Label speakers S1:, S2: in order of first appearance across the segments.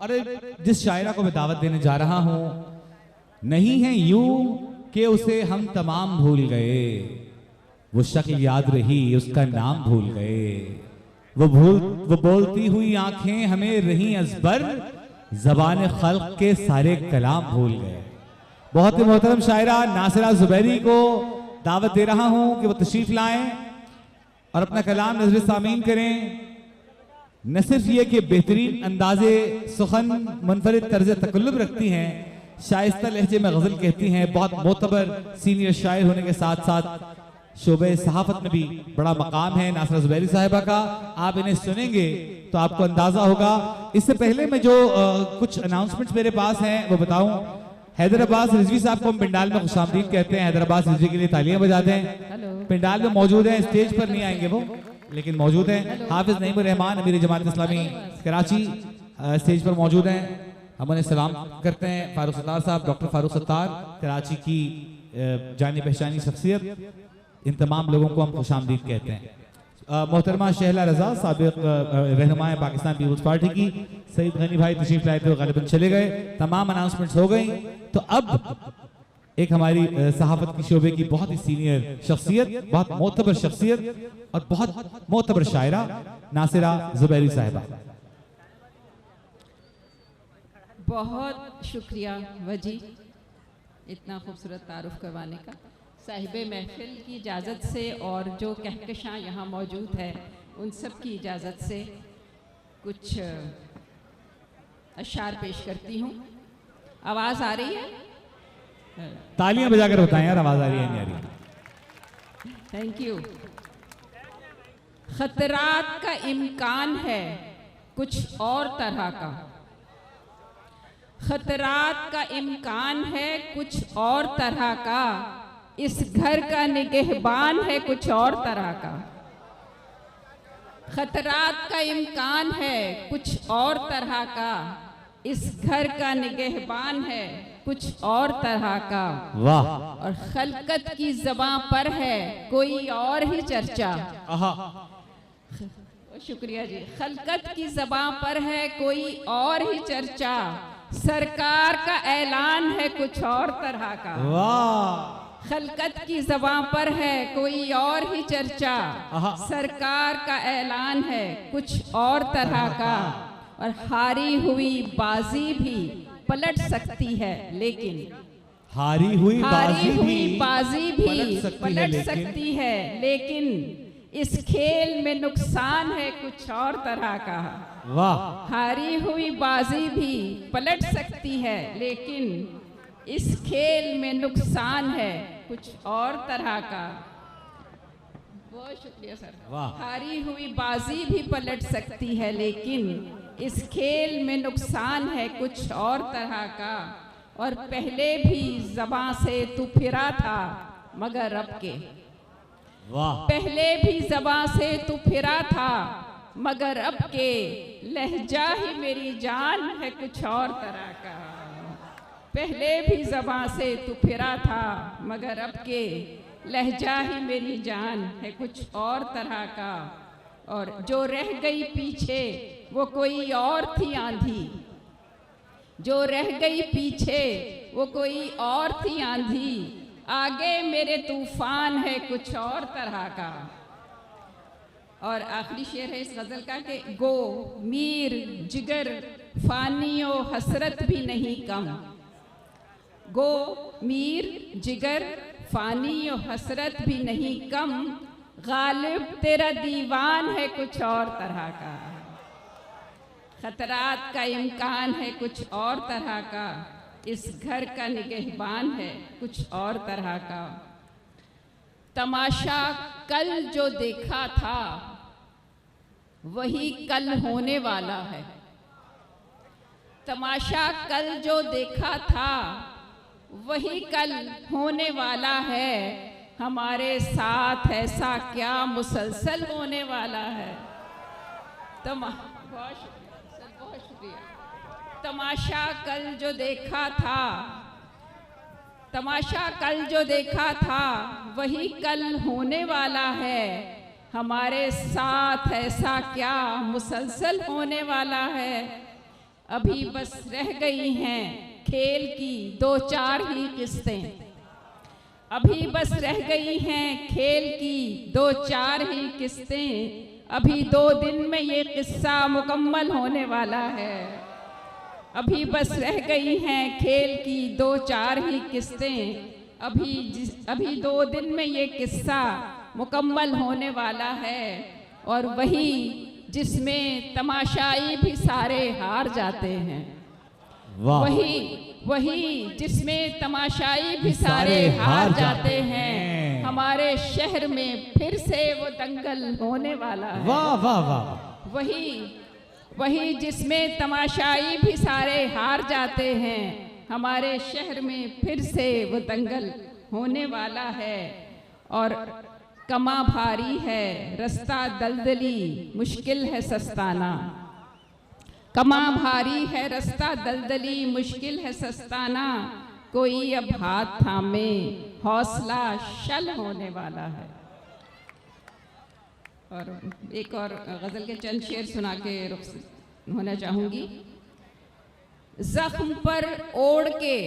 S1: अरे जिस शायरा को मैं दावत देने जा रहा हूं, नहीं है यूं कि उसे हम तमाम भूल गए, वो शक्ल याद रही उसका नाम भूल गए, वो बोलती हुई आंखें हमें रही अजबर, ज़बान खल्क के सारे कलाम भूल गए। बहुत ही मोहतरम शायरा नासिरा ज़ुबैरी को दावत दे रहा हूं कि वो तशरीफ लाएं और अपना कलाम नजर सामीन करें। न सिर्फ ये कि बेहतरीन अंदाजे सुखन मुनफरिद तर्ज तकल्लुब रखती हैं, शाइस्ता लहजे में गज़ल कहती हैं, बहुत मोतबर सीनियर शायर होने के साथ साथ शोबे सहाफत में भी बड़ा मकाम है नासिरा ज़ुबैरी साहिबा का। आप इन्हें सुनेंगे तो आपको अंदाजा होगा। इससे पहले मैं जो कुछ अनाउंसमेंट्स मेरे पास हैं वो बताऊं। हैदराबाद रिजवी साहब को हम पिंडाल में खुशामदीद कहते हैं। हैदराबाद रिजवी के लिए तालियां बजा दें। पिंडाल में मौजूद हैं, स्टेज पर नहीं आएंगे वो, लेकिन मौजूद हैं। हाफिज नईमुर रहमान अमीर जमात इस्लामी कराची स्टेज पर मौजूद हैं। हम उन्हें सलाम करते हैं। फारूक सत्तार साहब, डॉक्टर फारूक सत्तार, कराची की जानी पहचानी शख्सियत, इन तमाम लोगों को हम खुशामदीद कहते हैं। मोहतरमा शहला रजा साबिक रहनुमा पाकिस्तान पीपल्स पार्टी की, सईद गनी भाई तशरीफ लाए थे, गालिबन चले गए। तमाम अनाउंसमेंट्स हो गई। तो अब एक हमारी सहाफत की शोबे की बहुत ही सीनियर शख्सियत, बहुत मोतबर शख्सियत और बहुत मोतबर शायरा नासिरा ज़ुबैरी साहिबा।
S2: बहुत शुक्रिया वजी इतना खूबसूरत तारुफ करवाने का। साहिबे महफिल की इजाज़त से और जो कहकशां यहाँ मौजूद है उन सब की इजाज़त से कुछ अशार पेश करती हूँ। आवाज़ आ रही है?
S1: तालियां बजाकर बताएं यार, आवाज़ आ रही है नहीं आ रही?
S2: Thank you. खतरात का इम्कान है कुछ और तरह का, खतरात का इम्कान है कुछ और तरह का, इस घर का निगहबान है कुछ और तरह का। खतरात का इम्कान है कुछ और तरह का, इस घर का निगहबान है कुछ और तरह का।
S1: वाह।
S2: और खलकत की ज़बां पर है कोई और ही चर्चा। शुक्रिया जी। खलकत की ज़बां पर है कोई और ही चर्चा, सरकार का ऐलान है कुछ और तरह का।
S1: वाह।
S2: खलकत की ज़बां पर है कोई और ही चर्चा, सरकार का ऐलान है कुछ और तरह का। और हारी हुई बाजी भी पलट सकती है, लेकिन
S1: हारी हुई
S2: बाजी भी पलट सकती है, लेकिन इस खेल में नुकसान है कुछ और तरह का।
S1: वाह।
S2: हारी हुई बाजी भी पलट सकती है, लेकिन इस खेल में नुकसान है कुछ और तरह का। बहुत शुक्रिया सर।
S1: वाह।
S2: हारी हुई बाजी भी पलट सकती है, लेकिन इस खेल में नुकसान है कुछ और तरह का। और पहले भी ज़बां से तू फिरा था मगर अब के।
S1: वाह।
S2: पहले भी ज़बां से तू फिरा था मगर अब के, लहजा ही मेरी जान है कुछ और तरह का। पहले भी ज़बां से तू फिरा था मगर अब के, लहजा ही मेरी जान है कुछ और तरह का। और जो रह गई पीछे वो कोई और थी आंधी, जो रह गई पीछे वो कोई और थी आंधी, आगे मेरे तूफान है कुछ और तरह का। और आखिरी शेर है इस गज़ल का कि गो मीर जिगर फानियो हसरत भी नहीं कम, गो मीर जिगर फानी और हसरत भी नहीं कम, गालिब तेरा दीवान है कुछ और तरह का। खतरात का इम्कान है कुछ और तरह का, इस घर का निगहबान है कुछ और तरह का। तमाशा कल जो देखा था वही कल होने वाला है, तमाशा कल जो देखा था वही कल होने वाला है, हमारे साथ ऐसा क्या मुसलसल होने वाला है। बहुत शुक्रिया। तमाशा कल जो देखा था, तमाशा कल जो देखा था वही कल होने वाला है, हमारे साथ ऐसा क्या मुसलसल होने वाला है। अभी बस रह गई हैं खेल की दो चार ही किस्तें। अभी बस रह गई हैं खेल की दो चार ही किस्तें। अभी 2 दिन में ये किस्सा मुकम्मल होने वाला है। अभी बस रह गई हैं खेल की 2 4 ही किस्तें। अभी 2 दिन में ये किस्सा मुकम्मल होने वाला है। और वही जिसमें तमाशाई भी सारे हार जाते हैं। वही जिसमें तमाशाई भी सारे हार जाते हैं। हमारे शहर में फिर से वो दंगल होने वाला है।
S1: वाह वाह वाह।
S2: वही जिसमें तमाशाई भी सारे हार जाते हैं। हमारे शहर में फिर से वो दंगल होने वाला है। और कमा भारी है रास्ता दलदली मुश्किल है सस्ताना। कमा भारी है रास्ता दलदली मुश्किल है सस्ताना। कोई अब हाथ थामे हौसला शल होने वाला है। और एक और गजल के चंद शेर सुना के रुख होना चाहूंगी। जख्म पर ओढ़ के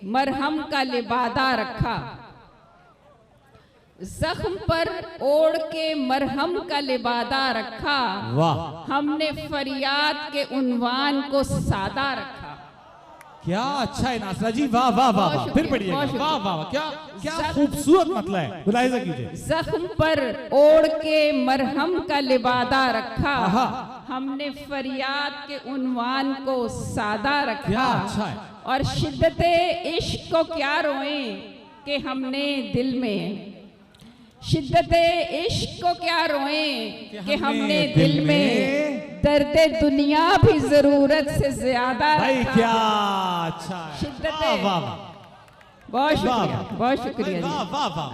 S2: मरहम का लिबादा रखा। जख्म पर ओढ़ के मरहम का लिबादा रखा।
S1: वाह।
S2: हमने फरियाद के उन्वान को सादा रखा।
S1: क्या अच्छा है नासरा जी, वाह वाह वाह वाह। फिर पढ़िए, वाह वाह। क्या खूबसूरत मतलब है, मुलाहिजा कीजिए।
S2: जख्म पर ओढ़ के मरहम का लिबादा रखा। हमने फरियाद के उन्वान को सादा रखा।
S1: क्या अच्छा है।
S2: और शिद्दते इश्क को क्या रोए कि हमने दिल में। शिद्दते इश्क को क्या रोए कि हमने दिल में। दर्दे दुनिया भी जरूरत से ज्यादा
S1: भाई क्या अच्छा है।
S2: शिद्दते बहुत शुक्रिया, बहुत शुक्रिया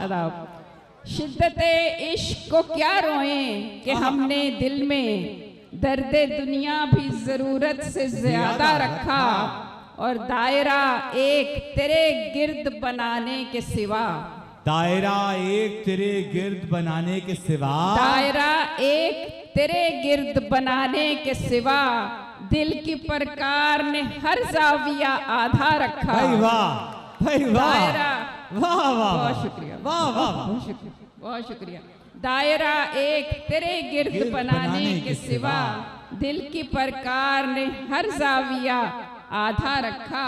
S2: अदाब। शिद्दते इश्क को क्या रोए कि हमने दिल में। दर्दे दुनिया भी जरूरत से ज्यादा रखा। और दायरा एक तेरे गिर्द बनाने के सिवा।
S1: दायरा एक तेरे गिर्द बनाने के सिवा।
S2: दायरा एक तेरे गिर्द बनाने के सिवा। दिल की परकार ने हर जाविया आधा रखा।
S1: भाई वाह, भाई वाह,
S2: दायरा
S1: वाह वाह,
S2: बहुत शुक्रिया,
S1: वाह वाह,
S2: बहुत शुक्रिया, बहुत शुक्रिया। दायरा एक तेरे गिर्द बनाने के सिवा। दिल की परकार ने हर जाविया आधा रखा।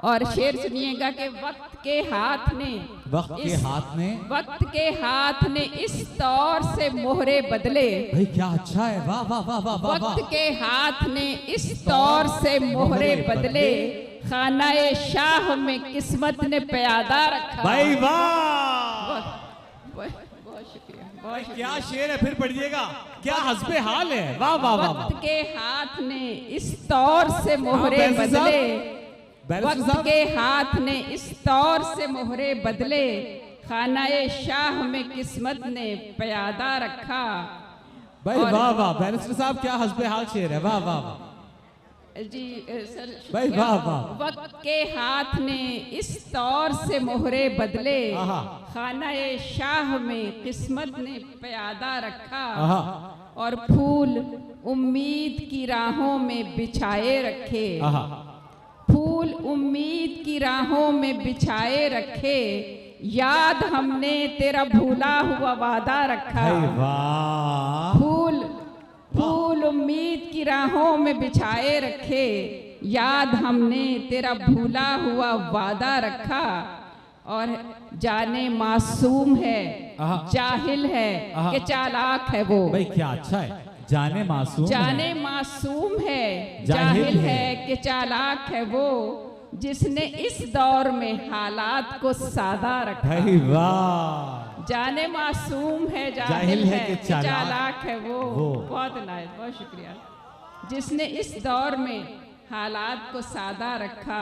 S2: और शेर सुनिएगा कि वक्त के हाथ ने इस तौर से मोहरे बदले।
S1: भाई क्या अच्छा है, वाह वाह वाह वाह।
S2: वक्त के हाथ ने इस तौर से मोहरे बदले। खानाए शाह में किस्मत ने प्यादा रखा।
S1: भाई वाह,
S2: बहुत शुक्रिया, बहुत
S1: क्या शेर है, फिर पढ़िएगा। क्या हस्बे हाल है, वाह वाह वाह।
S2: वक्त के हाथ ने इस तौर से मोहरे बदले। वक्त के हाथ ने इस तौर से मोहरे बदले। खानाए शाह में किस्मत ने प्यादा रखा।
S1: भाई वाह वाह। बैरिस्टर साहब क्या हस्बे हाल शेर है, वाह वाह
S2: जी सर।
S1: भाई वाह वाह।
S2: वक्त के हाथ ने इस तौर से मोहरे बदले। खानाए शाह में किस्मत ने प्यादा रखा। और फूल उम्मीद की राहों में बिछाए रखे। फूल उम्मीद की राहों में बिछाए रखे। याद हमने तेरा भूला हुआ वादा रखा। फूल उम्मीद की राहों में बिछाए रखे। याद हमने तेरा भूला हुआ वादा रखा। और जाने मासूम है जाहिल है कि चालाक है वो।
S1: भाई क्या अच्छा है। जाने
S2: मासूम है जाहिल है कि चालाक है वो। जिसने इस दौर में हालात को सादा रखा।
S1: भाई वाह।
S2: जाने मासूम है जाहिल है कि चालाक है वो। बहुत नाइस, बहुत शुक्रिया। जिसने इस दौर में हालात को सादा रखा।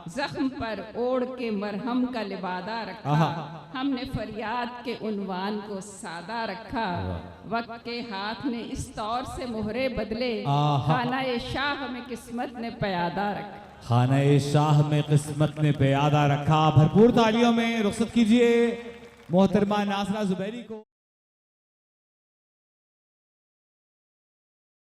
S2: जख्म पर ओढ़ के मरहम का लिबादा रखा। हमने फरियाद के उन्वान को सादा रखा। वक्त के हाथ ने इस तौर से मोहरे बदले। खानाए शाह में किस्मत ने प्यादा रखा।
S1: खानाए शाह में किस्मत ने प्यादा रखा। भरपूर तालियों में रुखसत कीजिए मोहतरमा नासरा जुबैरी को।